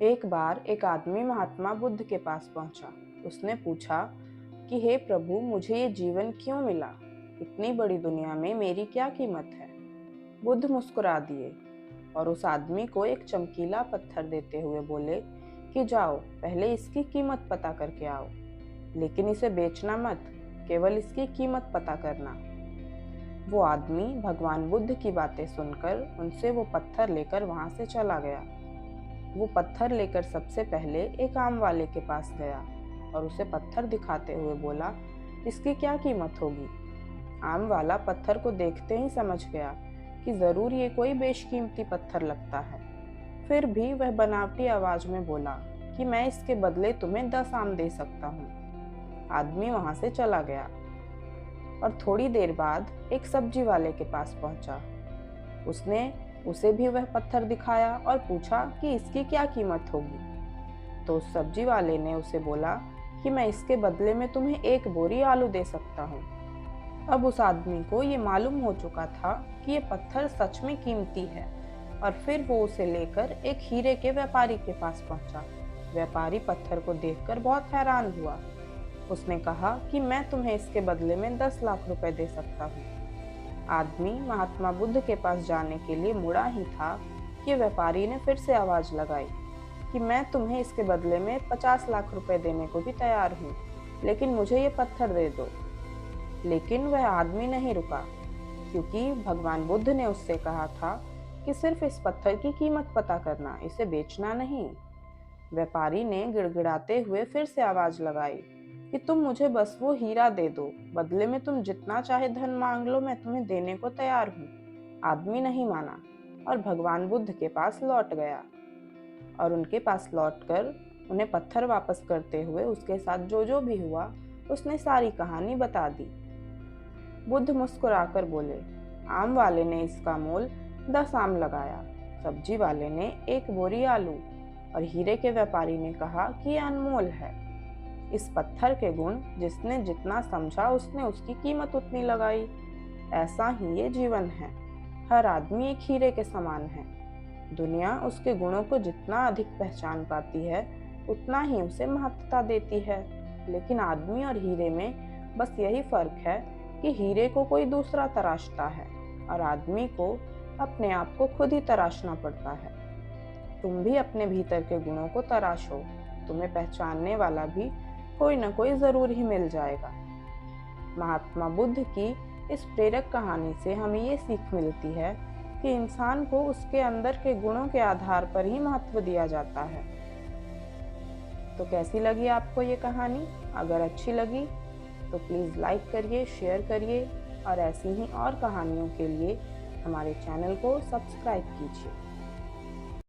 एक बार एक आदमी महात्मा बुद्ध के पास पहुंचा। उसने पूछा कि हे प्रभु, मुझे ये जीवन क्यों मिला? इतनी बड़ी दुनिया में मेरी क्या कीमत है? बुद्ध मुस्कुरा दिए और उस आदमी को एक चमकीला पत्थर देते हुए बोले कि जाओ, पहले इसकी कीमत पता करके आओ, लेकिन इसे बेचना मत, केवल इसकी कीमत पता करना। वो आदमी भगवान बुद्ध की बातें सुनकर उनसे वो पत्थर लेकर वहां से चला गया। वो पत्थर लेकर सबसे पहले एक आम वाले के पास गया और उसे पत्थर दिखाते हुए बोला, इसकी क्या कीमत होगी? आम वाला पत्थर को देखते ही समझ गया कि जरूर ये कोई बेशकीमती पत्थर लगता है। फिर भी वह बनावटी आवाज में बोला कि मैं इसके बदले तुम्हें 10 आम दे सकता हूँ। आदमी वहां से चला गया और थोड़ी देर बाद एक सब्जी वाले के पास पहुंचा। उसने उसे भी वह पत्थर दिखाया और पूछा कि इसकी क्या कीमत होगी। तो उस सब्जी वाले ने उसे बोला कि मैं इसके बदले में तुम्हें 1 बोरी आलू दे सकता हूँ। अब उस आदमी को ये मालूम हो चुका था कि ये पत्थर सच में कीमती है और फिर वो उसे लेकर एक हीरे के व्यापारी के पास पहुंचा। व्यापारी पत्थर को देखकर बहुत हैरान हुआ। उसने कहा कि मैं तुम्हें इसके बदले में 10 लाख रुपए दे सकता हूँ। आदमी महात्मा बुद्ध के पास जाने के लिए मुड़ा ही था कि व्यापारी ने फिर से आवाज लगाई कि मैं तुम्हें इसके बदले में 50 लाख रुपए देने को भी तैयार हूँ, लेकिन मुझे ये पत्थर दे दो। लेकिन वह आदमी नहीं रुका, क्योंकि भगवान बुद्ध ने उससे कहा था कि सिर्फ इस पत्थर की कीमत पता करना, इसे बेचना नहीं। व्यापारी ने गिड़गिड़ाते हुए फिर से आवाज लगाई कि तुम मुझे बस वो हीरा दे दो, बदले में तुम जितना चाहे धन मांग लो, मैं तुम्हें देने को तैयार हूँ। आदमी नहीं माना और भगवान बुद्ध के पास लौट गया और उनके पास लौटकर उन्हें पत्थर वापस करते हुए उसके साथ जो जो भी हुआ उसने सारी कहानी बता दी। बुद्ध मुस्कुराकर बोले, आम वाले ने इसका मोल 10 आम लगाया, सब्जी वाले ने 1 बोरी आलू और हीरे के व्यापारी ने कहा कि यह अनमोल है। इस पत्थर के गुण जिसने जितना समझा उसने उसकी कीमत उतनी लगाई। ऐसा ही ये जीवन है। हर आदमी एक हीरे के समान है। दुनिया उसके गुणों को जितना अधिक पहचान पाती है उतना ही उसे महत्वता देती है। लेकिन आदमी और हीरे में बस यही फर्क है कि हीरे को कोई दूसरा तराशता है और आदमी को अपने आप को खुद ही तराशना पड़ता है। तुम भी अपने भीतर के गुणों को तराशो, तुम्हें पहचानने वाला भी कोई न कोई जरूर ही मिल जाएगा। महात्मा बुद्ध की इस प्रेरक कहानी से हमें ये सीख मिलती है कि इंसान को उसके अंदर के गुणों के आधार पर ही महत्व दिया जाता है। तो कैसी लगी आपको ये कहानी? अगर अच्छी लगी तो प्लीज़ लाइक करिए, शेयर करिए और ऐसी ही और कहानियों के लिए हमारे चैनल को सब्सक्राइब कीजिए।